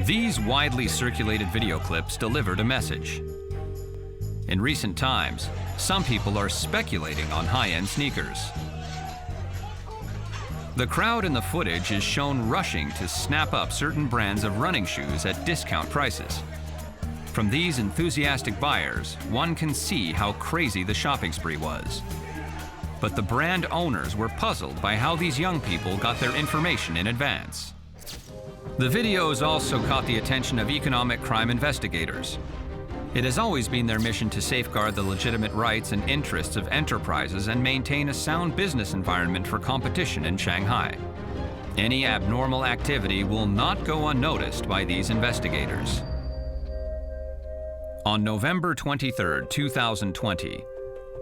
These widely circulated video clips delivered a message. In recent times, some people are speculating on high-end sneakers. The crowd in the footage is shown rushing to snap up certain brands of running shoes at discount prices. From these enthusiastic buyers, one can see how crazy the shopping spree was. But the brand owners were puzzled by how these young people got their information in advance. The videos also caught the attention of economic crime investigators. It has always been their mission to safeguard the legitimate rights and interests of enterprises and maintain a sound business environment for competition in Shanghai. Any abnormal activity will not go unnoticed by these investigators. On November 23, 2020,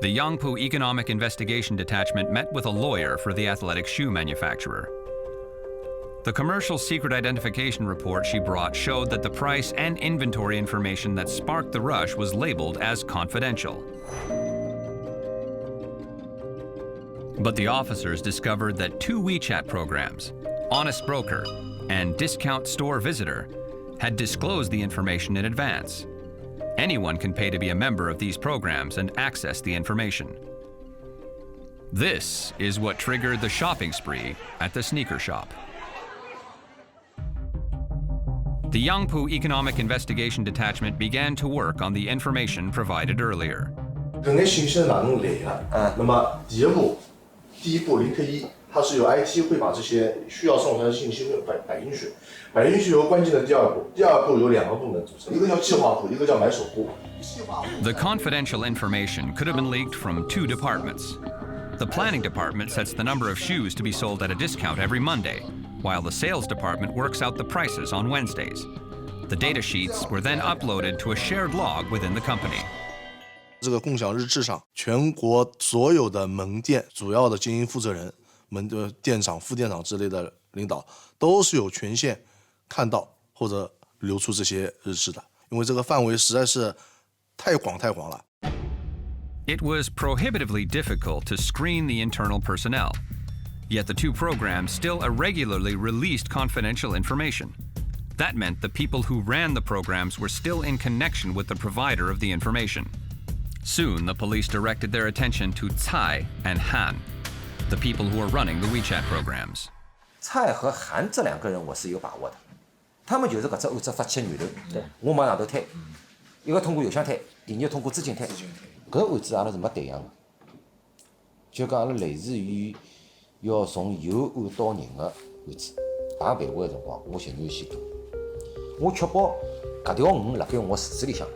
the Yangpu Economic Investigation Detachment met with a lawyer for the athletic shoe manufacturer. The commercial secret identification report she brought showed that the price and inventory information that sparked the rush was labeled as confidential. But the officers discovered that two WeChat programs, Honest Broker and Discount Store Visitor, had disclosed the information in advance. Anyone can pay to be a member of these programs and access the information. This is what triggered the shopping spree at the sneaker shop. The Yangpu Economic Investigation Detachment began to work on the information provided earlier. 整个信息是哪弄来的？那么第一步零和一，它是由 IT 会把这些需要上传的信息摆进去，摆进去以后，关键的第二步有两个部门组成，一个叫计划部，一个叫买手部。The confidential information could have been leaked from two departments. The planning department sets the number of shoes to be sold at a discount every Monday, while the sales department works out the prices on Wednesdays. The data sheets were then uploaded to a shared log within the company. 这个共享日志上，全国所有的门店主要的经营负责人、店长、副店长之类的领导，都是有权限看到或者流出这些日志的，因为这个范围实在是太广了。It was prohibitively difficult to screen the internal personnel. Yet the two programs still irregularly released confidential information. That meant the people who ran the programs were still in connection with the provider of the information. Soon, the police directed their attention to Cai and Han, the people who were running the WeChat programs. 蔡和韩这两个人我是有把握的，他们就是搿只案子发起的源头。对，我往上头推，一个通过邮箱推，第二通过资金推。搿案子阿拉是没对象的，就讲阿拉类似于要从由案到人的案子，排排位的辰光，我寻有先做，我确保搿条鱼辣盖我池子里向。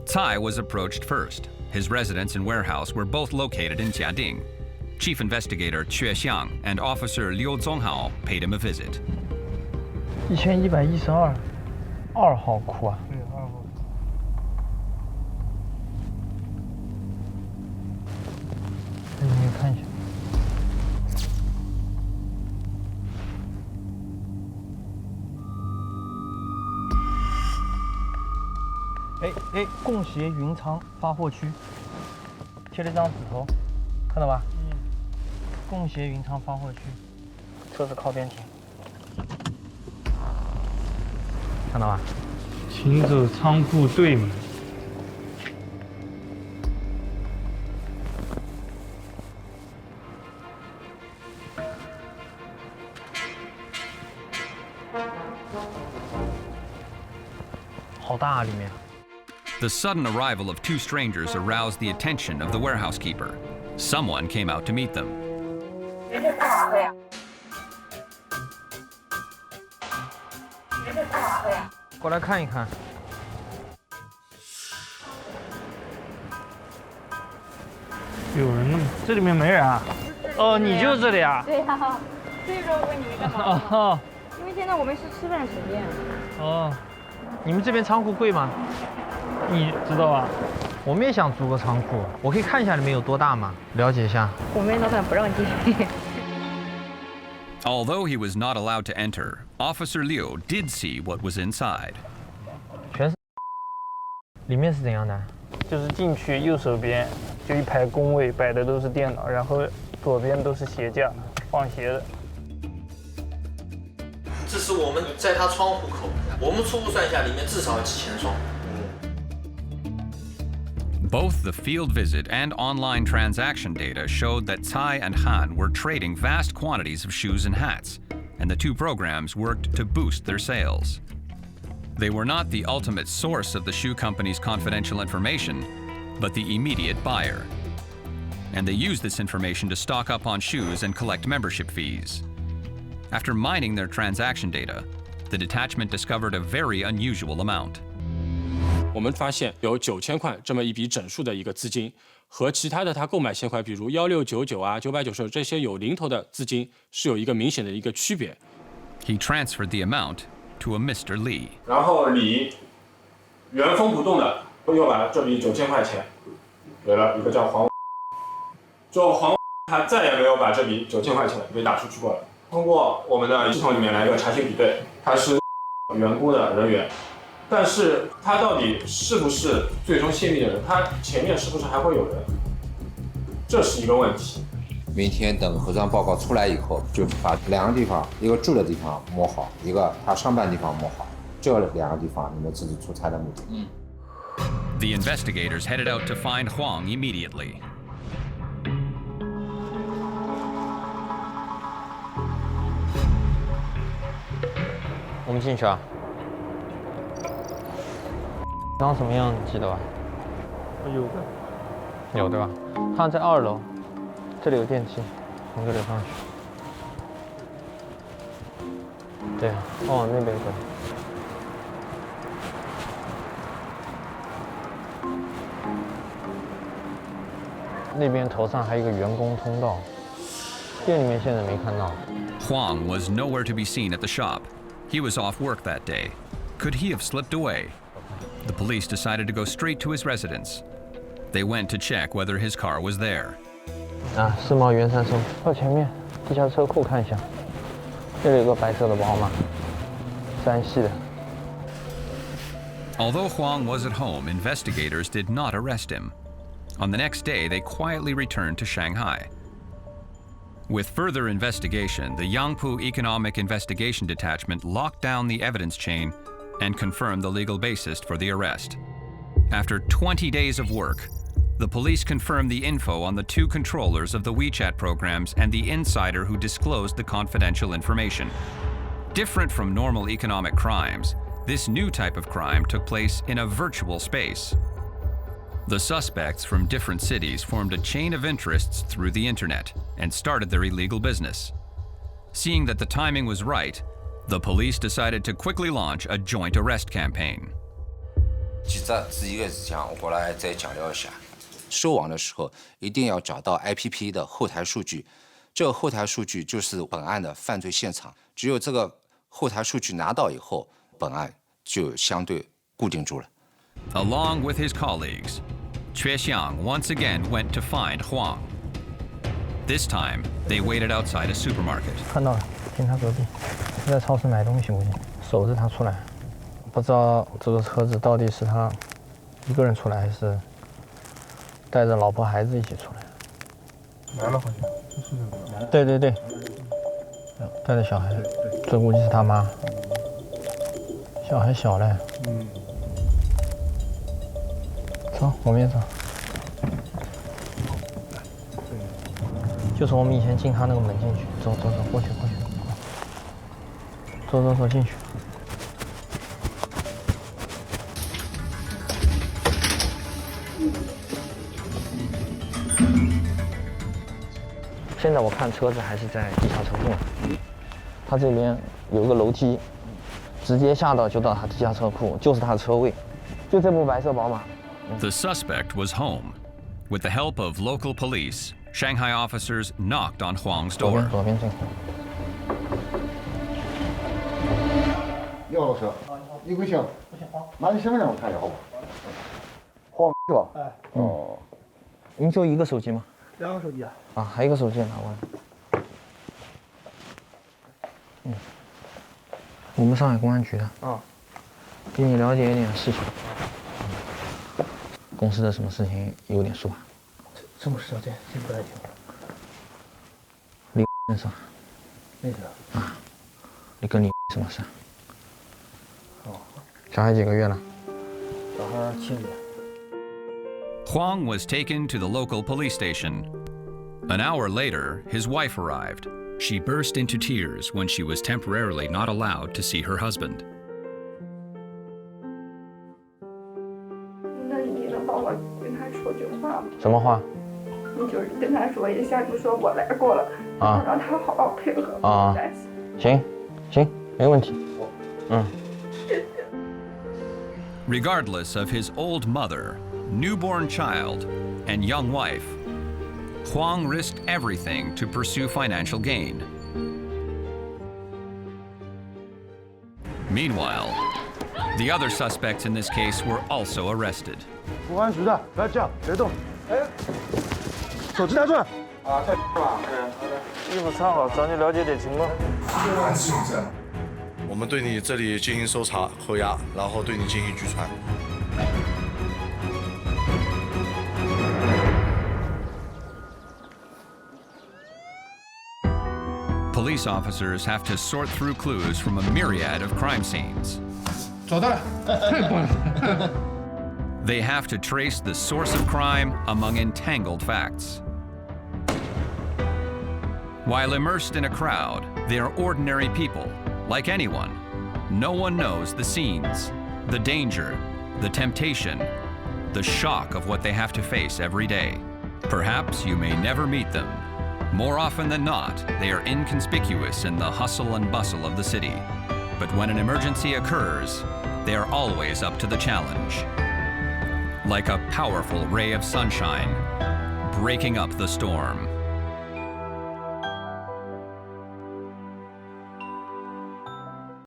Cai was approached first. His residence and warehouse were both located in Jiading. Chief Investigator Que Xiang and Officer Liu Zonghao paid him a visit. 1112，2号库啊。对，2号。你看一下。哎，供协云仓发货区，贴了张纸头，看到吧？供协云仓发货区，车子靠边停，看到吧？请走仓库对门。好大啊，里面。The sudden arrival of two strangers aroused the attention of the warehouse keeper. Someone came out to meet them. 过来看一看。有人呢吗？这里面没人啊？哦，你就这里啊？对呀，所以说我问你们干嘛？哦，因为现在我们是吃饭时间。哦，你们这边仓库贵吗？你知道啊？我们也想租个仓库，我可以看一下里面有多大吗？了解一下。我们老板不让进。Although he was not allowed to enter, Officer Liu did see what was inside. 全是。里面是怎样的？就是进去右手边就一排工位，摆的都是电脑，然后左边都是鞋架，放鞋的。这是我们在他窗户口，我们初步算一下，里面至少有几千双。Both the field visit and online transaction data showed that Tsai and Han were trading vast quantities of shoes and hats, and the two programs worked to boost their sales. They were not the ultimate source of the shoe company's confidential information, but the immediate buyer. And they used this information to stock up on shoes and collect membership fees. After mining their transaction data, the detachment discovered a very unusual amount. 我们发现有9000块这么一笔整数的一个资金，和其他的他购买现款，比如1699啊、999这些有零头的资金是有一个明显的一个区别。He transferred the amount to a Mr. Lee. 然后李原封不动的又把这笔9000块钱给了一个叫黄，之后黄他再也没有把这笔9000块钱给打出去过了。通过我们的系统里面来一个查询比对，他是员工的人员。但是他到底是不是最终泄密的人？他前面是不是还会有人？这是一个问题。明天等核酸报告出来以后，就把2个地方，一个住的地方摸好，一个他上班地方摸好，这2个地方你们自己出差的目的。The investigators headed out to find Huang immediately. 我们进去啊。长什么样你记得吧？有的。有对吧？它在2楼，这里有电梯，从这里上去。对啊，往那边走。那边头上还有一个员工通道，店里面现在没看到。Huang was nowhere to be seen at the shop. He was off work that day. Could he have slipped away? The police decided to go straight to his residence. They went to check whether his car was there. 啊，世贸元山收，到前面地下车库看一下，这里有个白色的宝马，山系的。Although Huang was at home, investigators did not arrest him. On the next day, they quietly returned to Shanghai. With further investigation, the Yangpu Economic Investigation Detachment locked down the evidence chain and confirmed the legal basis for the arrest. After 20 days of work, the police confirmed the info on the 2 controllers of the WeChat programs and the insider who disclosed the confidential information. Different from normal economic crimes, this new type of crime took place in a virtual space. The suspects from different cities formed a chain of interests through the internet and started their illegal business. Seeing that the timing was right, the police decided to quickly launch a joint arrest campaign. 其实这一个事情，我过来再强调一下，收网的时候一定要找到 IPP 的后台数据，这个后台数据就是本案的犯罪现场。只有这个后台数据拿到以后，本案就相对固定住了。Along with his colleagues, Chue Xiang once again went to find Huang. This time, they waited outside a supermarket. 看到了，停他隔壁，在超市买东西，估计守着他出来。不知道这个车子到底是他一个人出来，还是带着老婆孩子一起出来。来了，好像。对对对，带着小孩，这估计是他妈。小孩小嘞。走，我们也走。就从我们以前进他那个门进去，走走走，过去过去，走走走进去。现在我看车子还是在地下车库，他这边有个楼梯，直接下到就到他地下车库，就是他的车位，就这部白色宝马。The suspect was home. With the help of local police, Shanghai officers knocked on Huang's 左边 door. 左边这个。姚老师，你不行，拿你身份证我看一下好吧？黄是吧？哎，哦，您就一个手机吗？2个手机啊。啊，还有一个手机拿过来。我们上海公安局的。啊。给你了解一点事情。公司的什么事情有点数吧？什么事啊？这不太清。李认识吗？认识啊。你跟李什么事？小孩几个月了？小孩7个月。 Huang was taken to the local police station. An hour later, his wife arrived. She burst into tears when she was temporarily not allowed to see her husband. 那你能帮我跟他说句话吗？什么话？你就是跟他说一下，你说我来过了，啊让他好好配合。啊行，行，没问题。嗯。 Regardless of his old mother, newborn child, and young wife, Huang risked everything to pursue financial gain. Meanwhile, the other suspects in this case were also arrested. 公安局的，不要叫，别动。哎，手机拿出来。啊，在吧？衣服穿好，找你了解点情况。我们对你这里进行搜查、扣押，然后对你进行拘传。 Police officers have to sort through clues from a myriad of crime scenes. 找到了，太棒了！ They have to trace the source of crime among entangled facts. While immersed in a crowd, they are ordinary people, like anyone. No one knows the scenes, the danger, the temptation, the shock of what they have to face every day. Perhaps you may never meet them. More often than not, they are inconspicuous in the hustle and bustle of the city. But when an emergency occurs, they are always up to the challenge. Like a powerful ray of sunshine, breaking up the storm.